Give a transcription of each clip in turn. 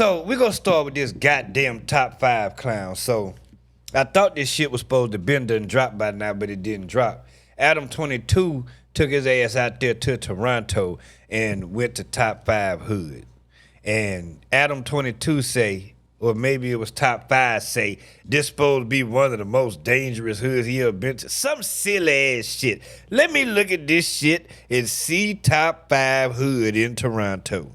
So we're gonna start with this goddamn top 5 clown. So I thought this shit was supposed to bend and drop by now, but it didn't drop. Adam 22 took his ass out there to Toronto and went to top 5 hood. And Adam 22 say, or maybe it was top 5 say, this supposed to be one of the most dangerous hoods he ever been to. Some silly ass shit. Let me look at this shit and see top 5 hood in Toronto.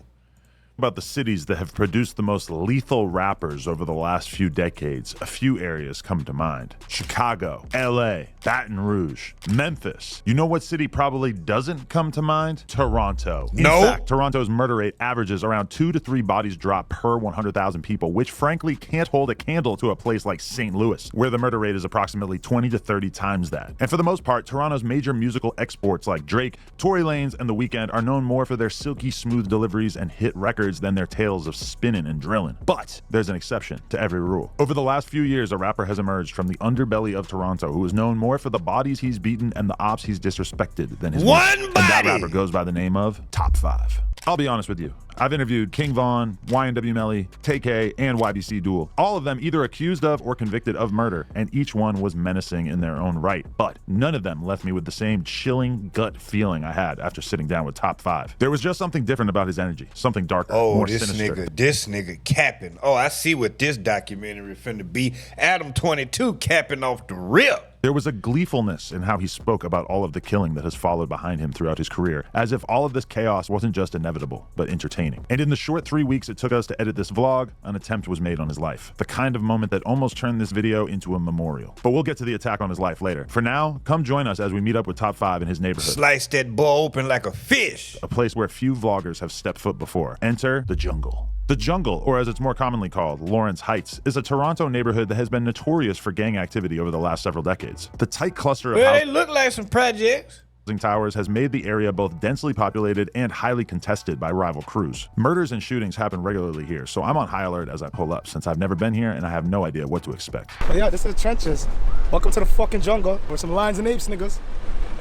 About the cities that have produced the most lethal rappers over the last few decades, a few areas come to mind. Chicago, LA, Baton Rouge, Memphis. You know what city probably doesn't come to mind? Toronto. In fact, Toronto's murder rate averages around 2 to 3 bodies dropped per 100,000 people, which frankly can't hold a candle to a place like St. Louis, where the murder rate is approximately 20 to 30 times that. And for the most part, Toronto's major musical exports like Drake, Tory Lanez, and The Weeknd are known more for their silky smooth deliveries and hit records than their tales of spinning and drilling. But there's an exception to every rule. Over the last few years, a rapper has emerged from the underbelly of Toronto who is known more for the bodies he's beaten and the ops he's disrespected than his music. And that rapper goes by the name of Top5. I'll be honest with you. I've interviewed King Von, YNW Melly, TK, and YBC Duel. All of them either accused of or convicted of murder, and each one was menacing in their own right. But none of them left me with the same chilling gut feeling I had after sitting down with Top5. There was just something different about his energy, something darker, more sinister. This nigga capping. Oh, I see what this documentary finna be. Adam 22 capping off the rip. There was a gleefulness in how he spoke about all of the killing that has followed behind him throughout his career, as if all of this chaos wasn't just inevitable, but entertaining. And in the short 3 weeks it took us to edit this vlog, an attempt was made on his life. The kind of moment that almost turned this video into a memorial. But we'll get to the attack on his life later. For now, come join us as we meet up with Top5 in his neighborhood. Slice that boy open like a fish. A place where few vloggers have stepped foot before. Enter the jungle. The Jungle, or as it's more commonly called, Lawrence Heights, is a Toronto neighborhood that has been notorious for gang activity over the last several decades. The tight cluster of they look like some projects. Housing towers has made the area both densely populated and highly contested by rival crews. Murders and shootings happen regularly here, so I'm on high alert as I pull up, since I've never been here and I have no idea what to expect. But yeah, this is the trenches. Welcome to the fucking jungle, where some lions and apes, niggas.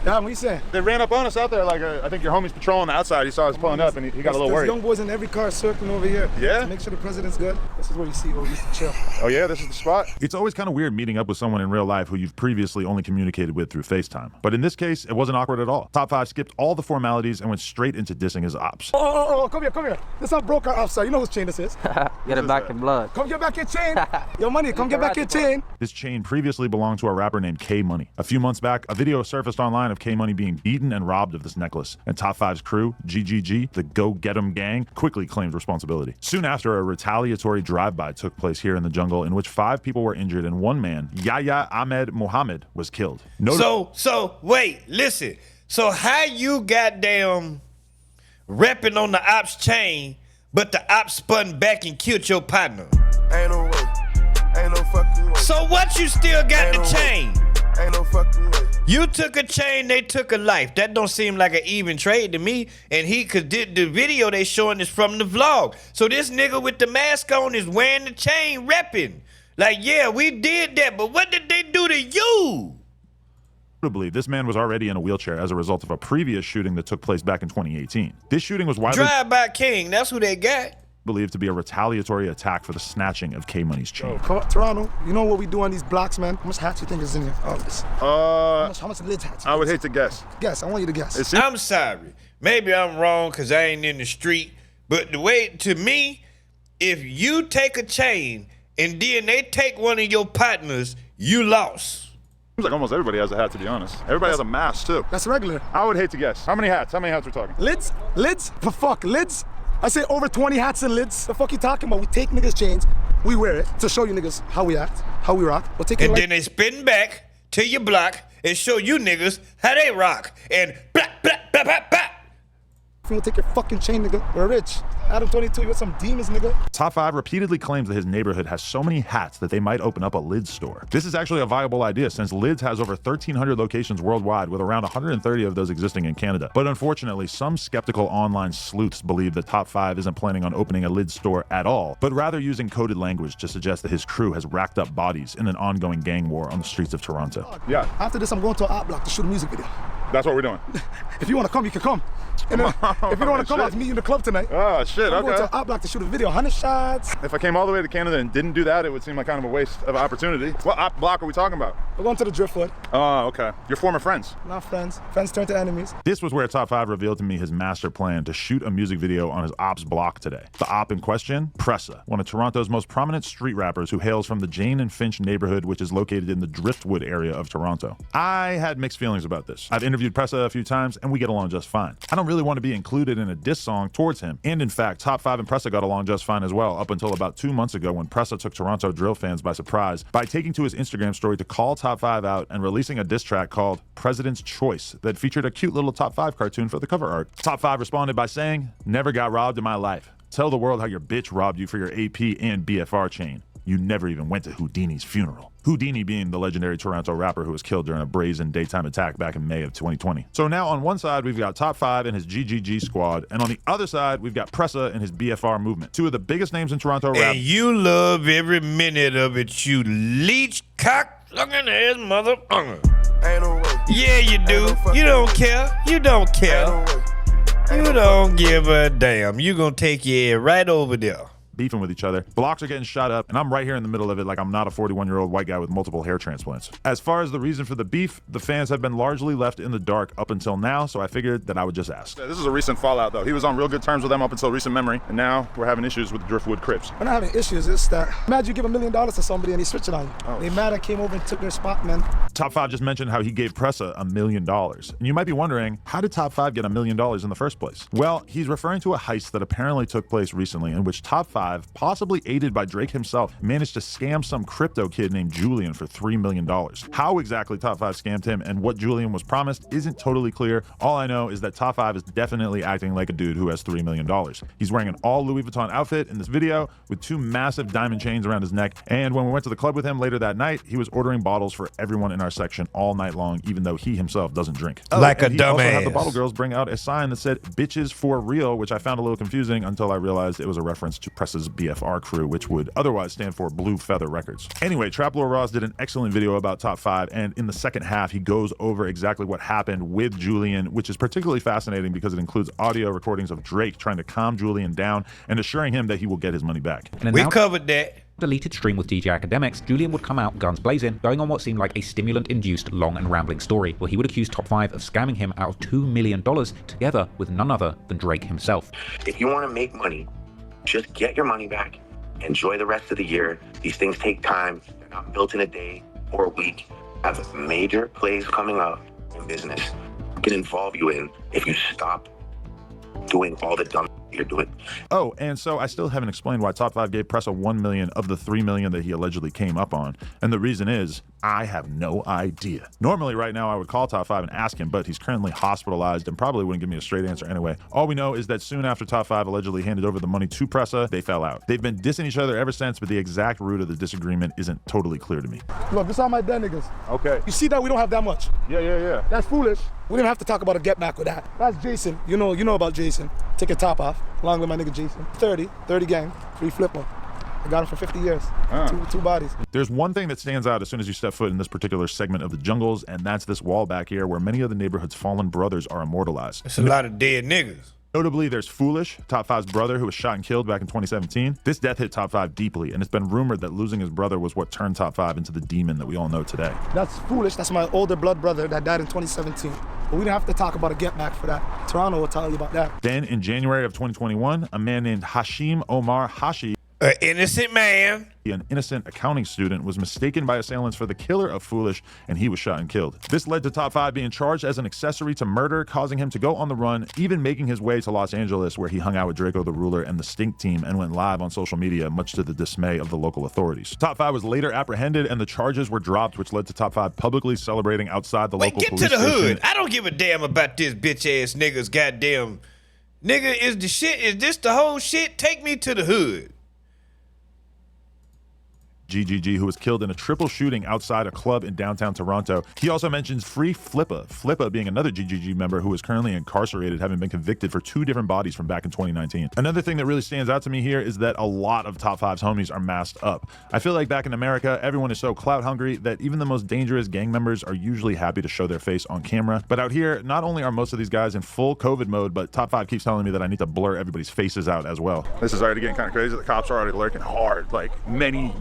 Yeah, what you saying? They ran up on us out there, like I think your homie's patrolling the outside. He saw us pulling up and he got a little worried. There's young boys in every car circling over here. Yeah? To make sure the president's good. This is where you see where we used to chill. Oh yeah, this is the spot? It's always kind of weird meeting up with someone in real life who you've previously only communicated with through FaceTime. But in this case, it wasn't awkward at all. Top5 skipped all the formalities and went straight into dissing his ops. Oh, come here. This is our broker officer. You know whose chain this is. Get it back in blood. Come get back your chain. Yo, Money, come get back your chain. This chain previously belonged to a rapper named K Money. A few months back, a video surfaced online of K Money being beaten and robbed of this necklace, and Top5's crew, GGG, the Go Get 'em gang, quickly claimed responsibility. Soon after, a retaliatory drive-by took place here in the jungle in which 5 people were injured and one man, Yahya Ahmed Mohammed, was killed. So wait, listen. So how you goddamn repping on the ops chain, but the ops spun back and killed your partner? Ain't no way. Ain't no fucking way. So what you still got the chain? Ain't no fucking way. You took a chain, they took a life. That don't seem like an even trade to me. And cause the video they showing is from the vlog. So this nigga with the mask on is wearing the chain, repping. Like, yeah, we did that, but what did they do to you? Notably, this man was already in a wheelchair as a result of a previous shooting that took place back in 2018. This shooting was widely Drive-by King, that's who they got. Believed to be a retaliatory attack for the snatching of K Money's chain. Toronto, you know what we do on these blocks, man? How much hats you think is in here? All of this. How much lids hats? I would hate to guess. Guess, I want you to guess. I'm sorry. Maybe I'm wrong because I ain't in the street. But the way, to me, if you take a chain and then they take one of your partners, you lost. Seems like almost everybody has a hat, to be honest. Everybody has a mask, too. That's regular. I would hate to guess. How many hats? How many hats we're talking? Lids? For fuck, lids? I say over 20 hats and lids. The fuck you talking about? We take niggas' chains, we wear it to show you niggas how we act, how we rock. We'll take it and like then they spin back to your block and show you niggas how they rock. And blah, blah, blah, blah, blah. If you don't take your fucking chain, nigga, we're rich. Adam 22, you got some demons, nigga. Top5 repeatedly claims that his neighborhood has so many hats that they might open up a Lids store. This is actually a viable idea since Lids has over 1,300 locations worldwide with around 130 of those existing in Canada. But unfortunately, some skeptical online sleuths believe that Top5 isn't planning on opening a Lids store at all, but rather using coded language to suggest that his crew has racked up bodies in an ongoing gang war on the streets of Toronto. Yeah. After this, I'm going to an art block to shoot a music video. That's what we're doing. If you want to come, you can come. And if you don't want to come, I'll meet you in the club tonight. Oh, shit, I'm going okay. to Op Block to shoot a video, 100 shots. If I came all the way to Canada and didn't do that, it would seem like kind of a waste of opportunity. What op block are we talking about? We're going to the Driftwood. Oh, okay. Your former friends. Not friends. Friends turn to enemies. This was where Top 5 revealed to me his master plan to shoot a music video on his ops block today. The op in question, Pressa, one of Toronto's most prominent street rappers who hails from the Jane and Finch neighborhood, which is located in the Driftwood area of Toronto. I had mixed feelings about this. I've interviewed Pressa a few times, and we get along just fine. I don't really want to be included in a diss song towards him, and in fact, Top 5 and Pressa got along just fine as well, up until about 2 months ago when Pressa took Toronto drill fans by surprise by taking to his Instagram story to call Top 5 out and releasing a diss track called President's Choice that featured a cute little Top 5 cartoon for the cover art. Top 5 responded by saying, "Never got robbed in my life. Tell the world how your bitch robbed you for your AP and BFR chain. You never even went to Houdini's funeral." Houdini being the legendary Toronto rapper who was killed during a brazen daytime attack back in May of 2020. So now on one side, we've got Top 5 and his GGG squad, and on the other side, we've got Pressa and his BFR movement. Two of the biggest names in Toronto rap. And you love every minute of it, you leech cock sucking ass motherfucker. Ain't no way. Yeah, you do. You don't care. You don't Ain't care. no way. You don't give a damn. You gonna take your head right over there. Beefing with each other. Blocks are getting shot up, and I'm right here in the middle of it like I'm not a 41-year-old white guy with multiple hair transplants. As far as the reason for the beef, the fans have been largely left in the dark up until now, so I figured that I would just ask. This is a recent fallout, though. He was on real good terms with them up until recent memory, and now we're having issues with the Driftwood Crips. We're not having issues. It's that imagine you give $1 million to somebody and they switch it on you. Oh. They mad I came over and took their spot, man. Top 5 just mentioned how he gave Pressa $1 million. And you might be wondering, how did Top 5 get $1 million in the first place? Well, he's referring to a heist that apparently took place recently in which Top 5, possibly aided by Drake himself, managed to scam some crypto kid named Julian for $3 million. How exactly Top 5 scammed him and what Julian was promised isn't totally clear. All I know is that Top 5 is definitely acting like a dude who has $3 million. He's wearing an all Louis Vuitton outfit in this video with 2 massive diamond chains around his neck. And when we went to the club with him later that night, he was ordering bottles for everyone in our section all night long, even though he himself doesn't drink. Like a and he also had the dumbass. bottle girls bring out a sign that said "Bitches for Real," which I found a little confusing until I realized it was a reference to Pressa's BFR crew, which would otherwise stand for Blue Feather Records. Anyway, Trap Lord Ross did an excellent video about Top 5, and in the second half, he goes over exactly what happened with Julian, which is particularly fascinating because it includes audio recordings of Drake trying to calm Julian down and assuring him that he will get his money back. In a We now covered that. deleted stream with DJ Academics, Julian would come out guns blazing, going on what seemed like a stimulant-induced long and rambling story, where he would accuse Top 5 of scamming him out of $2 million together with none other than Drake himself. If you want to make money, just get your money back. Enjoy the rest of the year. These things take time. They're not built in a day or a week. Have major plays coming up in business. I can involve you in if you stop doing all the dumb you're doing. Oh, and so I still haven't explained why Top 5 gave Pressa $1 million of the $3 million that he allegedly came up on. And the reason is, I have no idea. Normally right now I would call Top 5 and ask him, but he's currently hospitalized and probably wouldn't give me a straight answer anyway. All we know is that soon after Top 5 allegedly handed over the money to Pressa, they fell out. They've been dissing each other ever since, but the exact root of the disagreement isn't totally clear to me. Look, this are my dead niggas. Okay. You see that we don't have that much. Yeah. That's foolish. We didn't have to talk about a get back with that. That's Jason. You know about Jason. Take your top off, along with my nigga Jason. 30 gang, free flipper. I got him for 50 years. Two bodies. There's one thing that stands out as soon as you step foot in this particular segment of the jungles, and that's this wall back here where many of the neighborhood's fallen brothers are immortalized. It's a lot of dead niggas. Notably, there's Foolish, Top 5's brother, who was shot and killed back in 2017. This death hit Top 5 deeply, and it's been rumored that losing his brother was what turned Top 5 into the demon that we all know today. That's foolish. That's my older blood brother that died in 2017. But we didn't have to talk about a get back for that. Toronto will tell you about that. Then, in January of 2021, a man named Hashim Omar Hashi, An innocent man. an innocent accounting student, was mistaken by assailants for the killer of Foolish, and he was shot and killed. This led to Top 5 being charged as an accessory to murder, causing him to go on the run, even making his way to Los Angeles, where he hung out with Draco the Ruler and the Stink Team and went live on social media, much to the dismay of the local authorities. Top 5 was later apprehended and the charges were dropped, which led to Top 5 publicly celebrating outside the Wait, local get police to the station. hood. I don't give a damn about this bitch ass niggas. Goddamn, nigga, is the shit? Is this the whole shit? Take me to the hood. GGG, who was killed in a triple shooting outside a club in downtown Toronto. He also mentions Free Flippa, Flippa being another GGG member who is currently incarcerated, having been convicted for 2 different bodies from back in 2019. Another thing that really stands out to me here is that a lot of Top 5's homies are masked up. I feel like back in America, everyone is so clout hungry that even the most dangerous gang members are usually happy to show their face on camera. But out here, not only are most of these guys in full COVID mode, but Top 5 keeps telling me that I need to blur everybody's faces out as well. This is already getting kind of crazy. The cops are already lurking hard, like many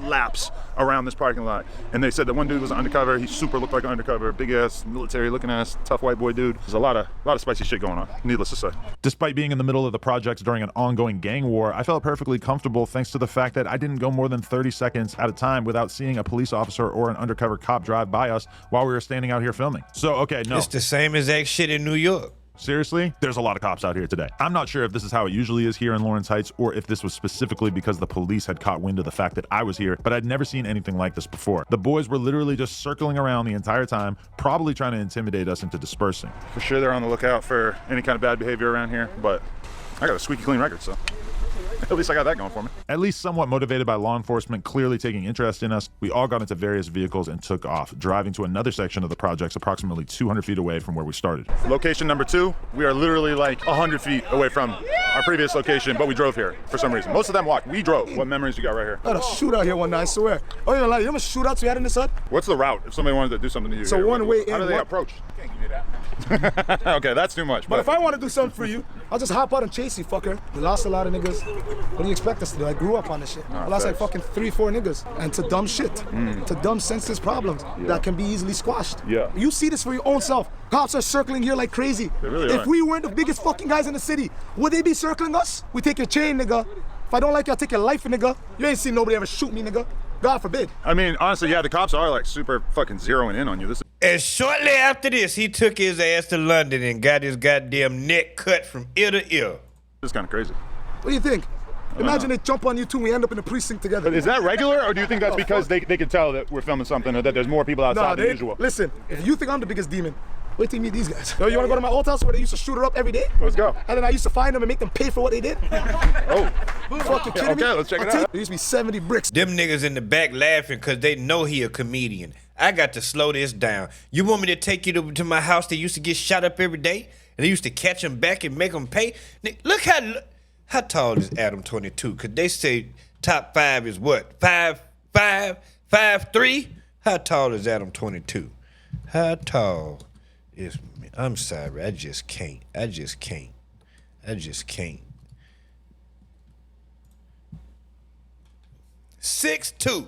laps around this parking lot. And they said that one dude was undercover. He super looked like an undercover, big ass, military looking ass, tough white boy dude. There's a lot of spicy shit going on, needless to say. Despite being in the middle of the projects during an ongoing gang war, I felt perfectly comfortable thanks to the fact that I didn't go more than 30 seconds at a time without seeing a police officer or an undercover cop drive by us while we were standing out here filming. So, okay, no. It's the same exact shit in New York. Seriously, there's a lot of cops out here today. I'm not sure if this is how it usually is here in Lawrence Heights or if this was specifically because the police had caught wind of the fact that I was here, but I'd never seen anything like this before. The boys were literally just circling around the entire time, probably trying to intimidate us into dispersing. For sure they're on the lookout for any kind of bad behavior around here, but I got a squeaky clean record, so at least I got that going for me. At least somewhat motivated by law enforcement clearly taking interest in us, we all got into various vehicles and took off, driving to another section of the projects approximately 200 feet away from where we started. Location number 2, we are literally like 100 feet away from our previous location, but we drove here for some reason. Most of them walked. We drove. What memories you got right here? I had a shootout here one night, I swear. Oh, you know how many shootouts we had in this hut? What's the route if somebody wanted to do something to you? So here? one way How in, do they one- approach? Can't give you that. Okay, that's too much. But if I want to do something for you, I'll just hop out and chase you, fucker. We lost a lot of niggas. What do you expect us to do? I grew up on this shit. I lost like facts. fucking 3-4 niggas. And to dumb shit. To dumb senseless problems that can be easily squashed. Yeah. You see this for your own self. Cops are circling here like crazy. They really If are. we weren't the biggest fucking guys in the city, would they be circling us? We take your chain, nigga. If I don't like you, I'll take your life, nigga. You ain't seen nobody ever shoot me, nigga. God forbid. I mean, honestly, yeah, the cops are like super fucking zeroing in on you. This is And shortly after this, he took his ass to London and got his goddamn neck cut from ear to ear. kind of crazy. What do you think? Imagine they jump on you two and we end up in the precinct together. But is that regular, or do you think that's because they can tell that we're filming something, or that there's more people outside than usual? Listen, if you think I'm the biggest demon, wait till you meet these guys. Yo, you wanna go to my old house where they used to shoot her up every day? Let's go. And then I used to find them and make them pay for what they did? Oh, Fucking kidding me? okay, let's check it I tell you, out. There used to be 70 bricks. Them niggas in the back laughing because they know he a comedian. I got to slow this down. You want me to take you to my house that used to get shot up every day? And they used to catch them back and make them pay? Look how tall is Adam 22? Because they say top 5 is what? 5'3"? How tall is Adam 22? How tall is me? I'm sorry, I just can't. 6'2".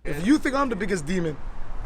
If you think I'm the biggest demon,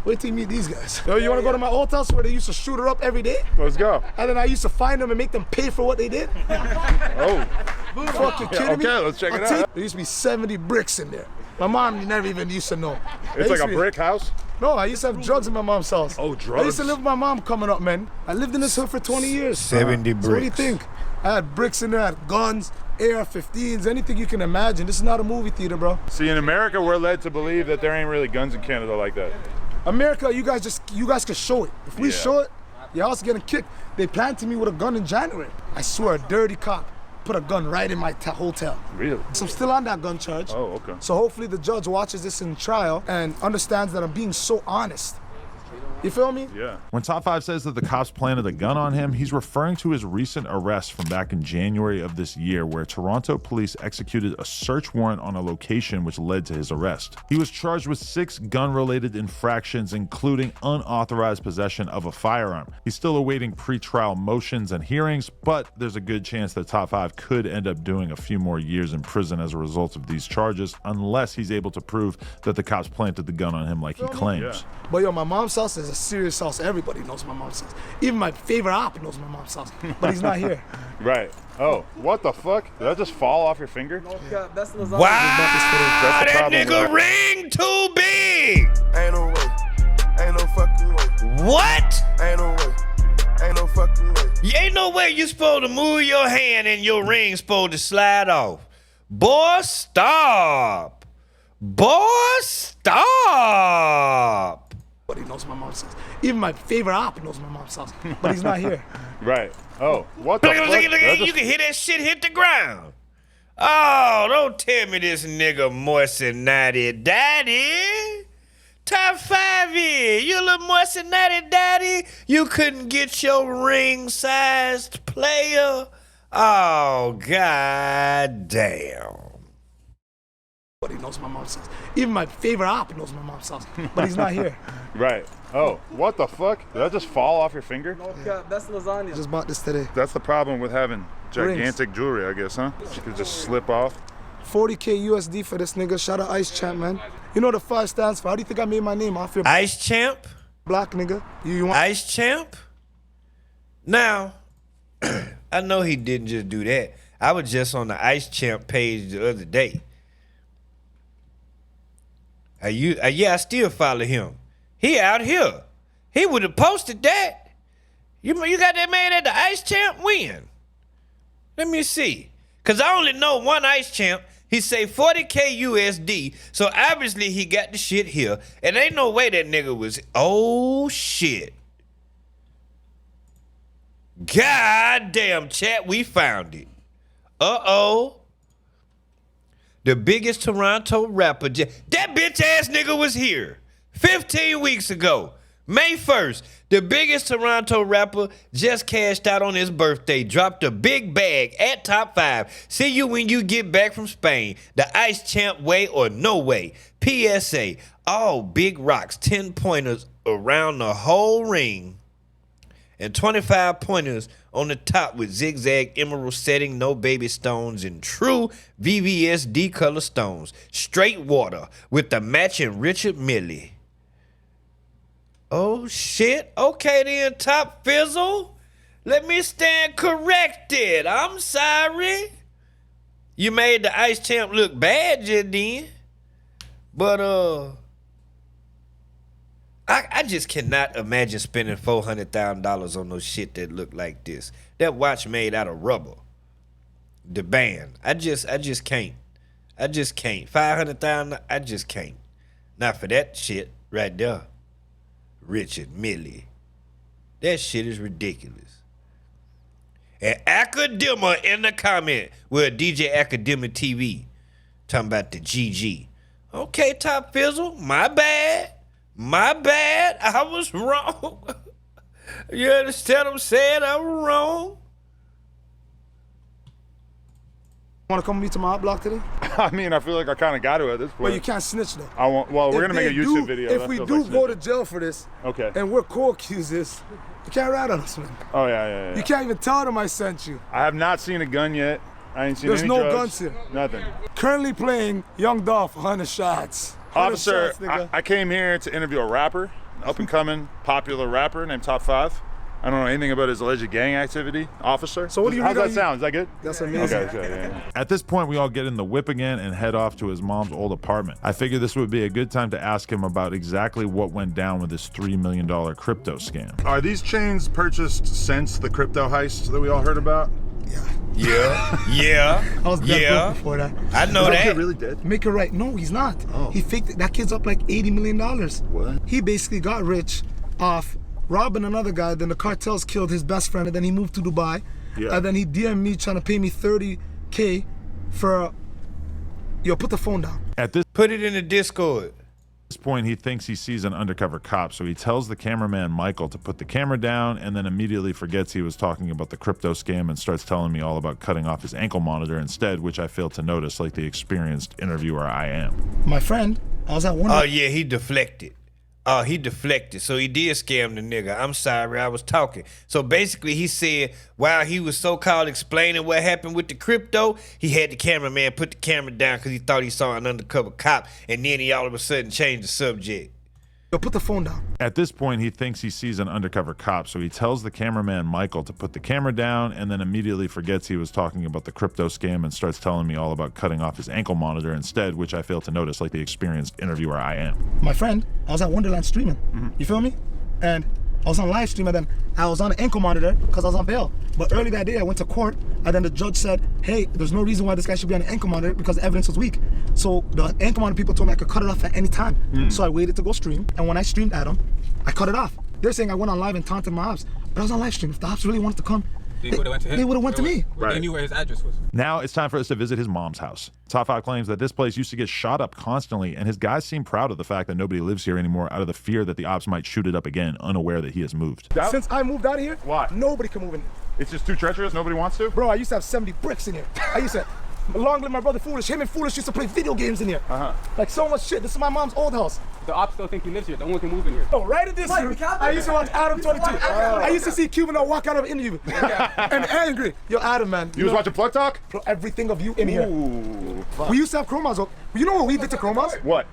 wait till you meet these guys. Yo, you wanna go to my old house where they used to shoot her up every day? let's go. And then I used to find them and make them pay for what they did? Oh, Fucking kidding me? okay, let's check it I tell out. you, there used to be 70 bricks in there. My mom never even used to know. There it's used like to a be- brick house. No, I used to have drugs in my mom's house. Oh, I used drugs. to live with my mom coming up, man. I lived in this hood for 20 years. 70 So what do you bricks. think? I had bricks in there, I had guns, AR-15s, anything you can imagine. This is not a movie theater, bro. See, in America, we're led to believe that there ain't really guns in Canada like that. America, you guys can show it. If we Yeah. show it, your house is getting kicked. They planted me with a gun in January. I swear, a dirty cop put a gun right in my hotel. Really? So I'm still on that gun charge. Oh, okay. So hopefully the judge watches this in trial and understands that I'm being so honest. You feel me? Yeah. When Top 5 says that the cops planted a gun on him, he's referring to his recent arrest from back in January of this year, where Toronto police executed a search warrant on a location which led to his arrest. He was charged with 6 gun-related infractions, including unauthorized possession of a firearm. He's still awaiting pre-trial motions and hearings, but there's a good chance that Top 5 could end up doing a few more years in prison as a result of these charges, unless he's able to prove that the cops planted the gun on him like he claims. But yo, my mom's house is a serious house. Everybody knows my mom's house. Even my favorite op knows my mom's house. But he's not here. Right. Oh, what the fuck? Did that just fall off your finger? Wow, That's the that problem nigga with ring too big. Ain't no way. Ain't no fucking way. What? Ain't no way. Ain't no fucking way. You ain't no way you supposed to move your hand and your ring supposed to slide off. Boy, stop. Boy, stop. Everybody knows my mom's house. Even my favorite op knows my mom's house. But he's not here. Right. Oh, what the Look, fuck? look, look, That you just- can hear that shit hit the ground. Oh, don't tell me this nigga moist and natty daddy. Top 5 is. You little moist and natty daddy. You couldn't get your ring-sized player. Oh, god damn. But he knows my mom's sauce. Even my favorite op knows my mom's sauce. But he's not here. Right. Oh, what the fuck? Did that just fall off your finger? No, that's lasagna. Just bought this today. That's the problem with having gigantic jewelry, I guess, huh? She could just slip off. 40K USD for this nigga. Shout out Ice Champ, man. You know the 5 stands for. How do you think I made my name? I feel Ice Champ? black, nigga. You want Ice Champ? Now, I know he didn't just do that. I was just on the Ice Champ page the other day. Yeah, I still follow him. He out here. He would have posted that. You got that man at the Ice Champ? When? Let me see. Because I only know one Ice Champ. He say 40K USD. So obviously he got the shit here. And ain't no way that nigga was. Oh, shit. God damn, chat, we found it. Uh-oh. The biggest Toronto rapper. That bitch ass nigga was here 15 weeks ago. May 1st, the biggest Toronto rapper just cashed out on his birthday. Dropped a big bag at Top 5. See you when you get back from Spain. The Ice Champ way or no way. PSA, all big rocks, 10 pointers around the whole ring. And 25 pointers on the top with zigzag emerald setting, no baby stones, and true VVS color stones. Straight water with the matching Richard Mille. Oh, shit. Okay, then, Top Fizzle. Let me stand corrected. I'm sorry. You made the Ice Champ look bad just then. But, I just cannot imagine spending $400,000 on no shit that look like this. That watch made out of rubber. The band. I just can't. I just can't. $500,000, I just can't. Not for that shit right there. Richard Mille. That shit is ridiculous. And Academa in the comment with DJ Academa TV. Talking about the GG. Okay, Top Fizzle, my bad. My bad. I was wrong. You understand what I'm saying? I was wrong. want to come meet to my block today? I mean, I feel like I kind of got to at this point. But you can't snitch though. Well, we're going to make a YouTube video. If we do go to jail for this, okay, and we're co-accusers, you can't rat on us, man. Oh, yeah. You can't even tell them I sent you. I have not seen a gun yet. I ain't seen There's any no drugs. guns here. Nothing. Currently playing Young Dolph, 100 shots. 100 Officer, shots, I came here to interview a rapper, an up-and-coming popular rapper named Top 5. I don't know anything about his alleged gang activity, officer. So what do you How's that sound? Is that good? That's amazing. Okay, yeah. At this point, we all get in the whip again and head off to his mom's old apartment. I figured this would be a good time to ask him about exactly what went down with this $3 million crypto scam. Are these chains purchased since the crypto heist that we all heard about? Yeah. I was dead broke before that. I know Is that that. kid really dead? Make it right. No, he's not. Oh. He faked it. That kid's up like $80 million. What? He basically got rich off robbing another guy, then the cartels killed his best friend, and then he moved to Dubai. Yeah. And then he DM'd me trying to pay me $30K for, yo, put the phone down. At this Put it in the Discord. point, he thinks he sees an undercover cop, so he tells the cameraman Michael to put the camera down and then immediately forgets he was talking about the crypto scam and starts telling me all about cutting off his ankle monitor instead, which I fail to notice like the experienced interviewer I am. My friend, I was at one. Oh, yeah, he deflected. So he did scam the nigga. I'm sorry, I was talking. So basically he said while he was so-called explaining what happened with the crypto, he had the cameraman put the camera down because he thought he saw an undercover cop, and then he all of a sudden changed the subject. Yo, put the phone down. At this point, he thinks he sees an undercover cop, so he tells the cameraman Michael to put the camera down and then immediately forgets he was talking about the crypto scam and starts telling me all about cutting off his ankle monitor instead, which I fail to notice like the experienced interviewer I am. My friend, I was at Wonderland streaming. You feel me? And I was on live stream, and then I was on an ankle monitor because I was on bail. But early that day, I went to court, and then the judge said, hey, there's no reason why this guy should be on an ankle monitor because the evidence was weak. So the ankle monitor people told me I could cut it off at any time. So I waited to go stream, and when I streamed at him, I cut it off. They're saying I went on live and taunted my ops, but I was on live stream. If the ops really wanted to come They would have went to him. They would have went to me. Right. They knew where his address was. Now it's time for us to visit his mom's house. Top 5 claims that this place used to get shot up constantly, and his guys seem proud of the fact that nobody lives here anymore out of the fear that the ops might shoot it up again, unaware that he has moved. Since I moved out of here, why? Nobody can move in. It's just too treacherous. Nobody wants to. Bro, I used to have 70 bricks in here. I used to. Long live my brother Foolish. Him and Foolish used to play video games in here. Like so much shit. This is my mom's old house. The ops still think he lives here. No one can move in here. Oh, right in this room, I used to watch Adam 22. I used to see Cuban walk out of an interview and angry. Yo, Adam, man. You was watching Plug Talk? Bro, everything of you in here. Ooh. We used to have chromas. You know what we did to chromas? What?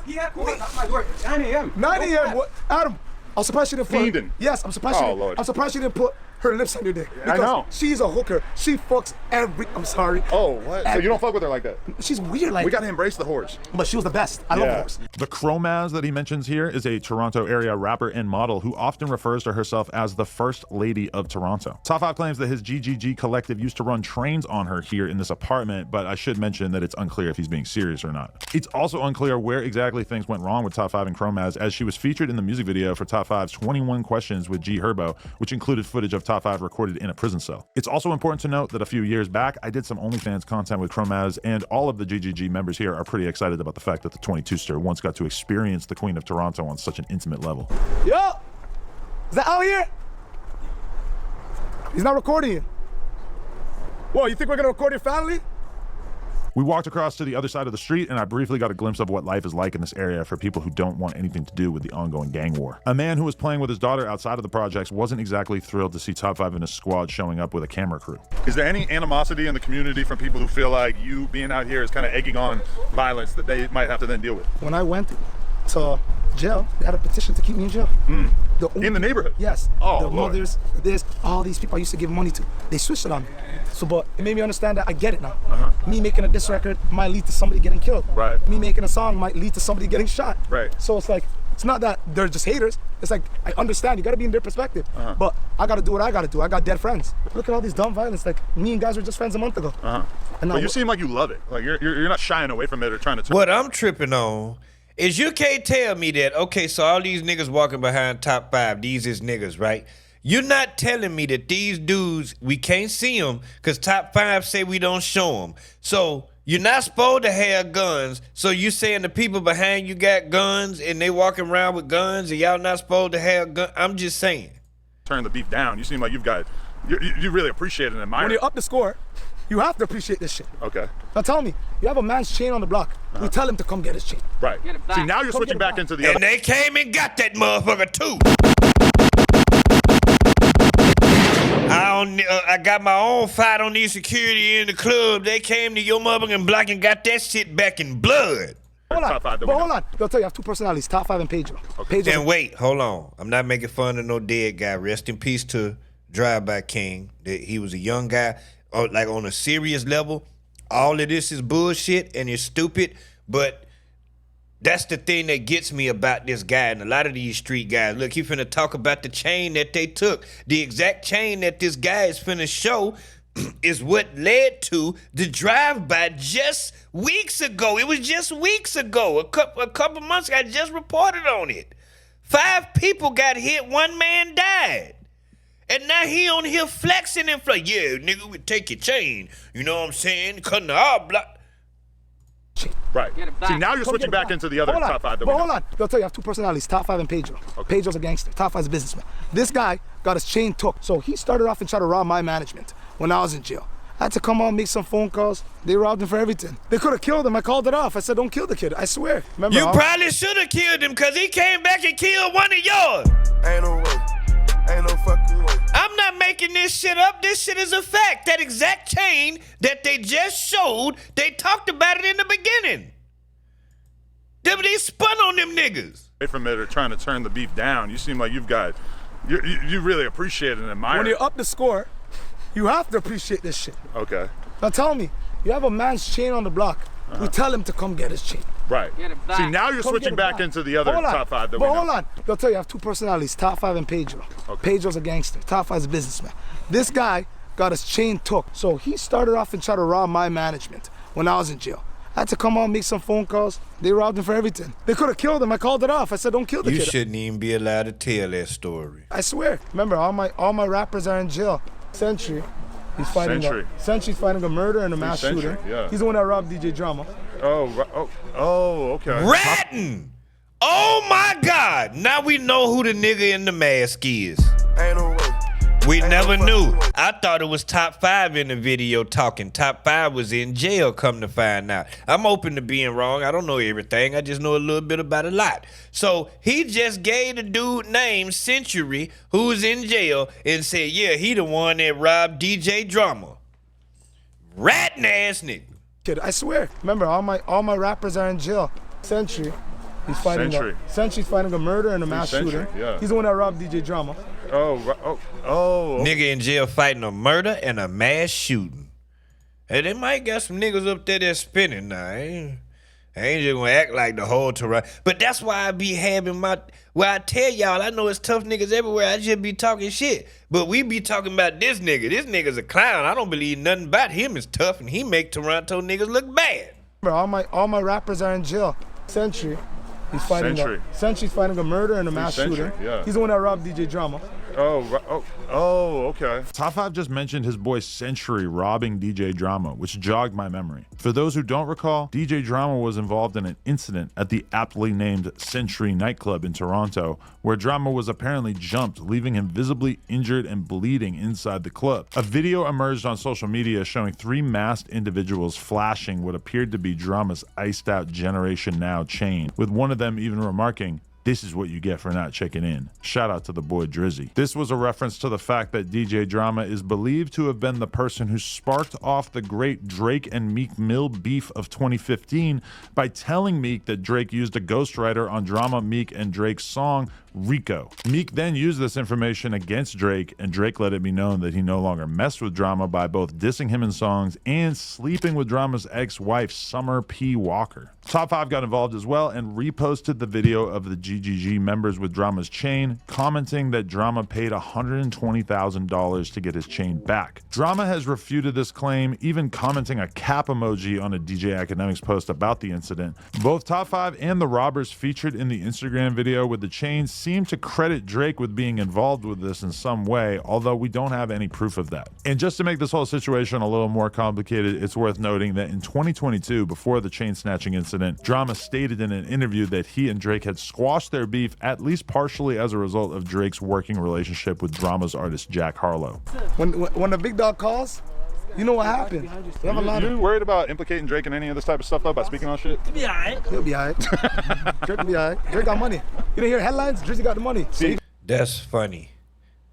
He had chromas. That's my door. 9 a.m. 9 a.m. What? Adam, I'm surprised she didn't put. Fiending. Yes, I'm surprised. Lord. I'm surprised she didn't put her lips on your dick. I know. She's a hooker. She fucks every. I'm sorry. Oh, what? So you don't fuck with her like that? She's weird. Like We gotta embrace the whores. But she was the best. I love whores. The Chromaz that he mentions here is a Toronto area rapper and model who often refers to herself as the First Lady of Toronto. Top 5 claims that his GGG collective used to run trains on her here in this apartment, but I should mention that it's unclear if he's being serious or not. It's also unclear where exactly things went wrong with Top 5 and Chromaz, as she was featured in the music video for Top 5's 21 Questions with G Herbo, which included footage of Top 5 recorded in a prison cell. It's also important to note that a few years back, I did some OnlyFans content with Chromaz, and all of the GGG members here are pretty excited about the fact that the 22ster once got to experience the Queen of Toronto on such an intimate level. Yo, is that out here? He's not recording you. Whoa, you think we're gonna record your family? We walked across to the other side of the street, and I briefly got a glimpse of what life is like in this area for people who don't want anything to do with the ongoing gang war. A man who was playing with his daughter outside of the projects wasn't exactly thrilled to see Top 5 and his squad showing up with a camera crew. Is there any animosity in the community from people who feel like you being out here is kind of egging on violence that they might have to then deal with? When I went to jail, they had a petition to keep me in jail. In the neighborhood? Yes. Oh, the Lord. mothers, there's all these people I used to give money to. They switched it on me. So, but it made me understand that I get it now. Me making a diss record might lead to somebody getting killed. Right. Me making a song might lead to somebody getting shot. Right. So it's like, it's not that they're just haters. It's like, I understand, you gotta be in their perspective. But I gotta do what I gotta do. I got dead friends. Look at all these dumb violence. Like, me and guys were just friends a month ago. And now, But you seem like you love it. Like you're not shying away from it or trying to. What I'm tripping on is you can't tell me that, okay, so all these niggas walking behind Top 5, these is niggas, right? You're not telling me that these dudes, we can't see them because Top 5 say we don't show them. So you're not supposed to have guns. So you saying the people behind you got guns and they walking around with guns and y'all not supposed to have guns? I'm just saying. Turn the beef down. You seem like you really appreciate it and admire when it. you're up the score, you have to appreciate this shit. Okay. Now tell me, you have a man's chain on the block. We tell him to come get his chain. Right. Get it back. See, now you're Come switching get it back back. into the other. And they came and got that motherfucker too. I got my own fight on these security in the club. They came to your motherfucking block and got that shit back in blood. Hold on, Top 5 that but we hold know. on. They'll tell you I have two personalities, Top 5 and Pedro. Pedro's And wait, hold on. I'm not making fun of no dead guy. Rest in peace to Drive-By King. He was a young guy, like on a serious level. All of this is bullshit and it's stupid, but that's the thing that gets me about this guy and a lot of these street guys. Look, he finna talk about the chain that they took. The exact chain that this guy is finna show is what led to the drive-by just weeks ago. It was just weeks ago. A couple months ago, I just reported on it. 5 people got hit, 1 man died. And now he on here flexing and like, yeah, nigga, we take your chain. You know what I'm saying? Cutting the our block. Right. Get it back. See, now you're Come switching get it back into the other Hold on, Top 5 that but we hold know. on. They'll tell you I have two personalities, Top 5 and Pedro. Pedro's a gangster. Top 5's a businessman. This guy got his chain took. So he started off and tried to rob my management when I was in jail. I had to come out and make some phone calls. They robbed him for everything. They could have killed him. I called it off. I said, don't kill the kid. I swear. Remember, You probably should have killed him because he came back and killed one of yours. Ain't no way. Ain't no fucking way. I'm not making this shit up. This shit is a fact. That exact chain that they just showed, they talked about it in the beginning. They spun on them niggas. Away from it or trying to turn the beef down. You seem like you really appreciate it and admire when it. you're up the score, you have to appreciate this shit. Okay. Now tell me, you have a man's chain on the block. We tell him to come get his chain. Right. Get it back. See, now you're Come switching get it back into the other Hold on, Top 5 that but we know. hold on. They'll tell you I have two personalities, Top 5 and Pedro. Pedro's a gangster. Top 5's a businessman. This guy got his chain took. So he started off and tried to rob my management when I was in jail. I had to come out and make some phone calls. They robbed him for everything. They could have killed him. I called it off. I said, don't kill the You kid. shouldn't even be allowed to tell that story. I swear. Remember, all my rappers are in jail. Century. He's fighting Century's fighting a murder and a mass Century, shooting. yeah. He's the one that robbed DJ Drama. Oh, okay. Ratting! Oh my God! Now we know who the nigga in the mask is. Ain't no way. We Ain't never no knew. fucking way. I thought it was Top 5 in the video talking. Top 5 was in jail, come to find out. I'm open to being wrong. I don't know everything. I just know a little bit about a lot. So he just gave the dude named Century, who's in jail, and said, yeah, he the one that robbed DJ Drama. Ratting ass nigga. Kid, I swear. Remember, all my rappers are in jail. Century. He's fighting Century's fighting a murder and a mass shooting. Yeah. He's the one that robbed DJ Drama. Nigga in jail fighting a murder and a mass shooting. Hey, they might got some niggas up there that's spinning now. I ain't just gonna act like the whole Toronto. But that's why I be having where I tell y'all, I know it's tough niggas everywhere. I just be talking shit. But we be talking about this nigga. This nigga's a clown. I don't believe nothing about him is tough, and he make Toronto niggas look bad. Remember, all my rappers are in jail. Century. He's fighting Century's fighting a murder and a mass shooting. Yeah. He's the one that robbed DJ Drama. Okay. Top 5 just mentioned his boy Century robbing DJ Drama, which jogged my memory. For those who don't recall, DJ Drama was involved in an incident at the aptly named Century nightclub in Toronto, where Drama was apparently jumped, leaving him visibly injured and bleeding inside the club. A video emerged on social media showing 3 masked individuals flashing what appeared to be Drama's iced out Generation Now chain, with one of them even remarking, "This is what you get for not checking in." Shout out to the boy Drizzy. This was a reference to the fact that DJ Drama is believed to have been the person who sparked off the great Drake and Meek Mill beef of 2015 by telling Meek that Drake used a ghostwriter on Drama, Meek, and Drake's song Rico. Meek then used this information against Drake, and Drake let it be known that he no longer messed with Drama by both dissing him in songs and sleeping with Drama's ex-wife, Summer P. Walker. Top 5 got involved as well and reposted the video of the GGG members with Drama's chain, commenting that Drama paid $120,000 to get his chain back. Drama has refuted this claim, even commenting a cap emoji on a DJ Academics post about the incident. Both Top 5 and the robbers featured in the Instagram video with the chains seem to credit Drake with being involved with this in some way, although we don't have any proof of that. And just to make this whole situation a little more complicated, it's worth noting that in 2022, before the chain snatching incident, Drama stated in an interview that he and Drake had squashed their beef, at least partially as a result of Drake's working relationship with Drama's artist Jack Harlow. When the big dog calls, you know what happened. You worried about implicating Drake in any of this type of stuff though, by speaking on shit? He'll be alright. Drake will be alright. Drake got money. You didn't hear headlines? Drizzy got the money. That's funny.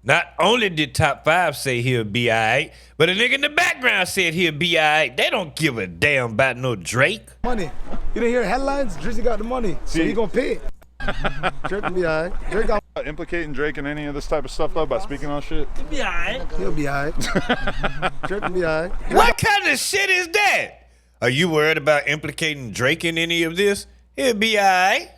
Not only did Top 5 say he'll be alright, but a nigga in the background said he'll be alright. They don't give a damn about no Drake. Money. You didn't hear headlines? Drizzy got the money. So he gonna pay it. Drake will be alright. Drake got Implicating Drake in any of this type of stuff though, by speaking on shit? He'll be alright. He'll be alright. Drake will be alright. What kind of shit is that? Are you worried about implicating Drake in any of this? He'll be alright.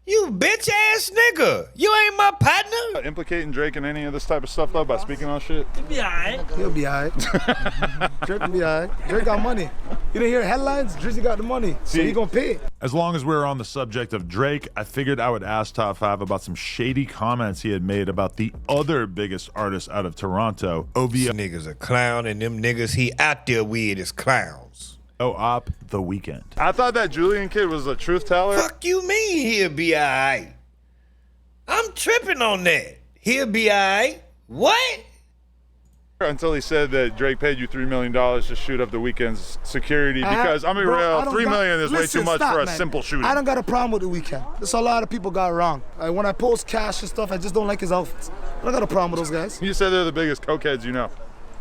You bitch ass nigga. You ain't my partner. Implicating Drake in any of this type of stuff though, by speaking on shit? He'll be alright. He'll be alright. Drake will be alright. Drake got money. You didn't hear headlines? Drizzy got the money. So he gonna pay it. As long as we're on the subject of Drake, I figured I would ask Top 5 about some shady comments he had made about the other biggest artist out of Toronto, This nigga's a clown, and them niggas he out there with is clowns. Op The Weeknd. I thought that Julian kid was a truth teller. Fuck you mean he'll be alright? I'm tripping on that. He'll be alright? What? Until he said that Drake paid you $3 million to shoot up The Weeknd's security, because I'm gonna be real, $3 million is way too much for a simple shooting. I don't got a problem with The Weeknd. That's a lot of people got wrong. When I post cash and stuff, I just don't like his outfits. I don't got a problem with those guys. You said they're the biggest cokeheads you know.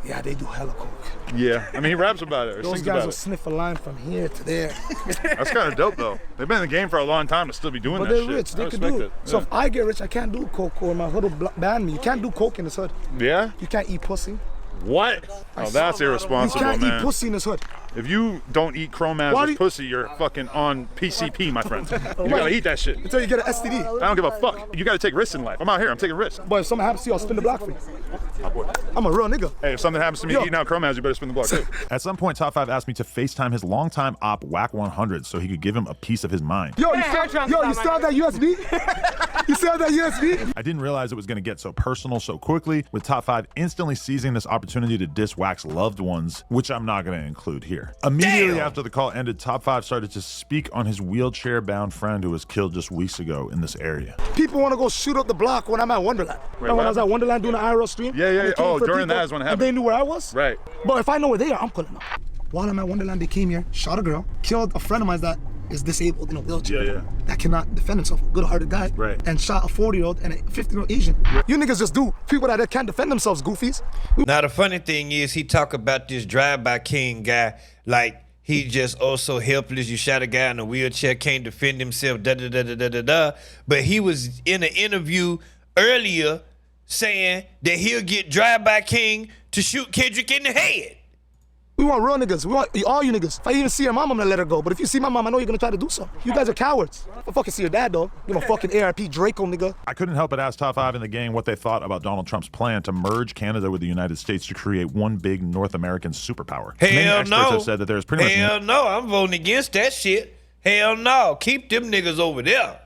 Yeah, they do hella coke. Yeah, I mean he raps about it or Those sings guys about will it. sniff a line from here to there. That's kind of dope though. They've been in the game for a long time to still be doing But that they're shit. rich. They I can respect do it. it. So if I get rich, I can't do coke or my hood will ban me. You can't do coke in this hood. Yeah? You can't eat pussy. What? Oh, that's You irresponsible, can't man. eat pussy in this hood. If you don't eat Chromaz's pussy, you're fucking on PCP, my friend. You gotta eat that shit. Until you get an STD. I don't give a fuck. You gotta take risks in life. I'm out here, I'm taking risks. Boy, if something happens to you, I'll spin the block for you. I'm a real nigga. Hey, if something happens to me eating out Chromaz, you better spin the block too. At some point, Top 5 asked me to FaceTime his longtime op, Whack 100, so he could give him a piece of his mind. Yo, you still have that USB? You see how that USB? I didn't realize it was going to get so personal so quickly, with Top 5 instantly seizing this opportunity to diss Wack's loved ones, which I'm not going to include here. Immediately after the call ended, Top 5 started to speak on his wheelchair-bound friend who was killed just weeks ago in this area. People want to go shoot up the block when I'm at Wonderland. Remember when I was at Wonderland doing the IRL stream? Yeah. Oh, during that is when it happened. And they knew where I was? Right. But if I know where they are, I'm pulling up. While I'm at Wonderland, they came here, shot a girl, killed a friend of mine that is disabled in a wheelchair. That cannot defend himself, a good-hearted guy. Right. And shot a 40-year-old and a 50-year-old Asian. You niggas just do people that can't defend themselves, goofies. Now the funny thing is, he talk about this drive-by king guy like he just so helpless. You shot a guy in a wheelchair, can't defend himself, da-da-da-da-da-da. But he was in an interview earlier saying that he'll get drive-by king to shoot Kendrick in the head. We want real niggas. We want all you niggas. If I even see your mom, I'm gonna let her go. But if you see my mom, I know you're gonna try to do so. You guys are cowards. If I fucking see your dad, though, you know, fucking ARP Draco, nigga. I couldn't help but ask Top 5 in the gang what they thought about Donald Trump's plan to merge Canada with the United States to create one big North American superpower. Many Hell experts no. have said that there's pretty Hell much no. I'm voting against that shit. Hell no. Keep them niggas over there.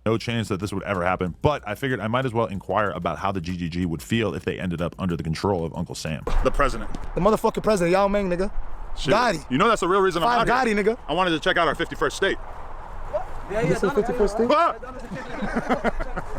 no chance that this would ever happen, but I figured I might as well inquire about how the GGG would feel if they ended up under the control of Uncle Sam. The president. The motherfucking president, Yao Ming, nigga. Gotti. You know that's the real reason I'm out Gotti, here. nigga. I wanted to check out our 51st state. This is 51st state?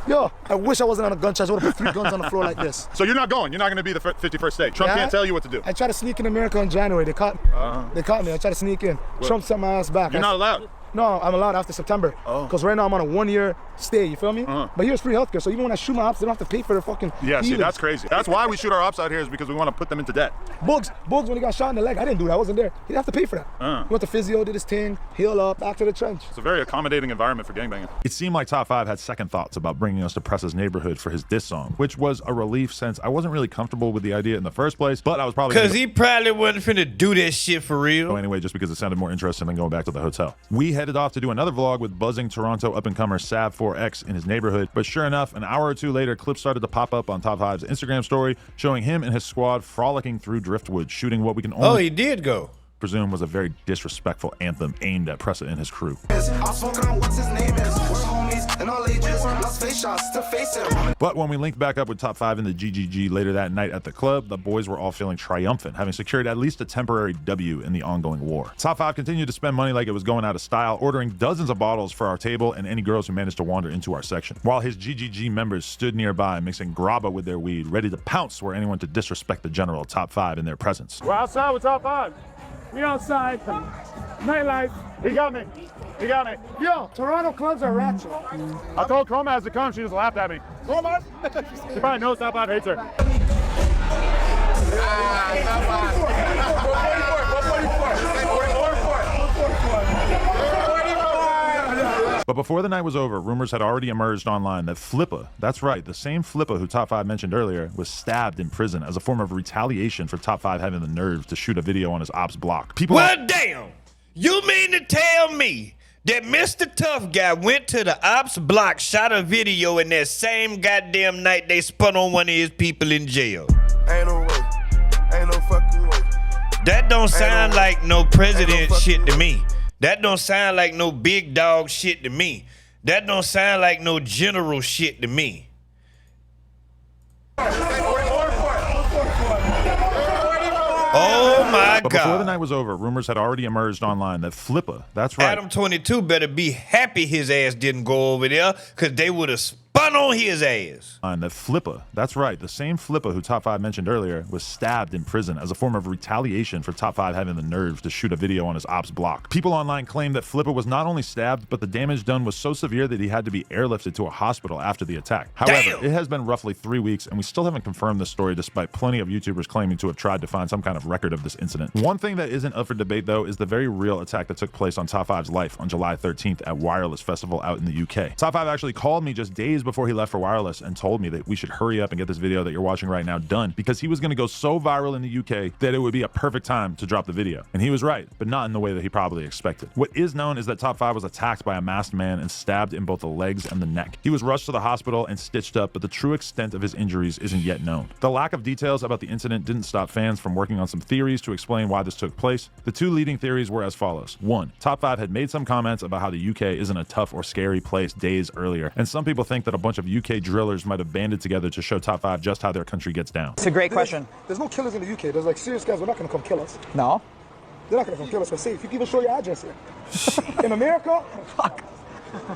Yo, I wish I wasn't on a gun charge. I would have put 3 guns on the floor like this. So you're not going. You're not going to be the 51st state. Trump can't tell you what to do. I tried to sneak in America in January. They caught me. They caught me. I tried to sneak in. Trump sent my ass back. You're not allowed. No, I'm allowed after September. Because right now I'm on a 1-year stay, you feel me? But here's free healthcare, so even when I shoot my ops, they don't have to pay for their fucking Yeah, see, healers. that's crazy. That's why we shoot our ops out here, is because we want to put them into debt. Bugs, when he got shot in the leg, I didn't do that, I wasn't there. He didn't have to pay for that. He went to physio, did his thing, heal up, back to the trench. It's a very accommodating environment for gangbanging. It seemed like Top 5 had second thoughts about bringing us to Press's neighborhood for his diss song, which was a relief since I wasn't really comfortable with the idea in the first place, but I was probably Because he probably wasn't finna do that shit for real. go anyway just because it sounded more interesting than going back to the hotel. We headed off to do another vlog with buzzing Toronto up-and-comer Sav4X in his neighborhood, but sure enough, an hour or two later, clips started to pop up on Top 5's Instagram story showing him and his squad frolicking through Driftwood, shooting what we can only he did go. presume was a very disrespectful anthem aimed at Pressa and his crew. But when we linked back up with Top 5 in the GGG later that night at the club, the boys were all feeling triumphant, having secured at least a temporary W in the ongoing war. Top 5 continued to spend money like it was going out of style, ordering dozens of bottles for our table and any girls who managed to wander into our section, while his GGG members stood nearby mixing grabba with their weed, ready to pounce were anyone to disrespect the general Top 5 in their presence. We're outside with Top 5. We outside. Nightlife. He got me. He got me. Yo, Toronto clubs are ratchet. I told Chromaz to come. She just laughed at me. Chromaz? She probably knows Top 5 hates her. But before the night was over, rumors had already emerged online that Flippa, that's right, the same Flippa who Top 5 mentioned earlier, was stabbed in prison as a form of retaliation for Top 5 having the nerve to shoot a video on his ops block. People Well, damn. You mean to tell me that Mr. Tough Guy went to the ops block, shot a video, and that same goddamn night they spun on one of his people in jail? Ain't no way. Ain't no fucking way. That don't sound like no president shit to me. That don't sound like no big dog shit to me. That don't sound like no general shit to me. Oh my But before the God. night was over, rumors had already emerged online that Flippa, that's right, Adam 22 better be happy his ass didn't go over there, because they would have spun on his ass. that Flippa, that's right, the same Flippa who Top 5 mentioned earlier, was stabbed in prison as a form of retaliation for Top 5 having the nerve to shoot a video on his ops block. People online claim that Flippa was not only stabbed, but the damage done was so severe that he had to be airlifted to a hospital after the attack. However, Damn. it has been roughly 3 weeks, and we still haven't confirmed this story despite plenty of YouTubers claiming to have tried to find some kind of record of this incident. One thing that isn't up for debate, though, is the very real attack that took place on Top 5's life on July 13th at Wireless Festival out in the UK. Top 5 actually called me just days before he left for wireless and told me that we should hurry up and get this video that you're watching right now done because he was going to go so viral in the UK that it would be a perfect time to drop the video. And he was right, but not in the way that he probably expected. What is known is that Top 5 was attacked by a masked man and stabbed in both the legs and the neck. He was rushed to the hospital and stitched up, but the true extent of his injuries isn't yet known. The lack of details about the incident didn't stop fans from working on some theories to explain why this took place. The two leading theories were as follows. 1. Top 5 had made some comments about how the UK isn't a tough or scary place days earlier, and some people think that a bunch of UK drillers might have banded together to show Top 5 just how their country gets down. It's a great question. There's no killers in the UK. There's like serious guys who are not gonna come kill us. No. They're not gonna come kill us. We're safe. You can even show your address here. In America? Fuck.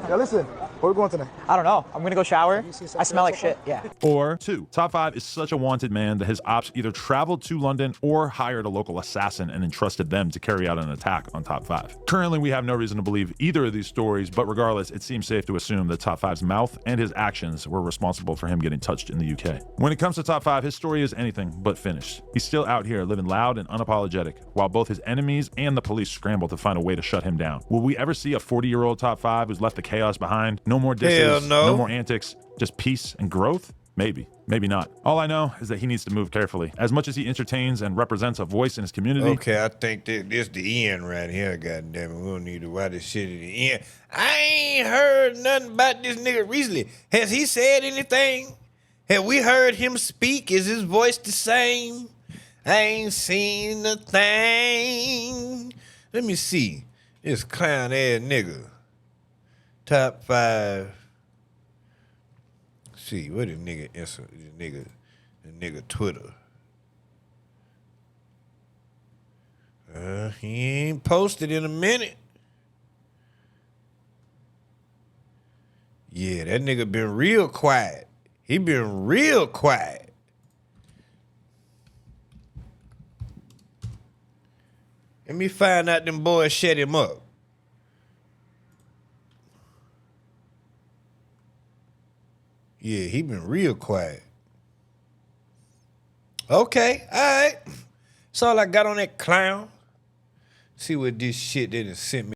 Yeah, listen. Where are we going tonight? I don't know. I'm gonna go shower. I smell like shit. Yeah. Or 2. Top 5 is such a wanted man that his ops either traveled to London or hired a local assassin and entrusted them to carry out an attack on Top 5. Currently, we have no reason to believe either of these stories, but regardless, it seems safe to assume that Top 5's mouth and his actions were responsible for him getting touched in the UK. When it comes to Top 5, his story is anything but finished. He's still out here living loud and unapologetic, while both his enemies and the police scramble to find a way to shut him down. Will we ever see a 40-year-old Top 5 who's left the chaos behind? No more disses, no more antics, just peace and growth? Maybe, maybe not. All I know is that he needs to move carefully. As much as he entertains and represents a voice in his community. Okay, I think that this the end right here, goddammit. We don't need to write this shit at the end. I ain't heard nothing about this nigga recently. Has he said anything? Have we heard him speak? Is his voice the same? I ain't seen a thing. Let me see. This clown ass nigga. Top 5. See, what the nigga answer? The nigga Twitter. He ain't posted in a minute. Yeah, that nigga been real quiet. He been real quiet. Let me find out them boys shut him up. Yeah, he been real quiet. Okay, all right. That's all I got on that clown. See what this shit they done sent me.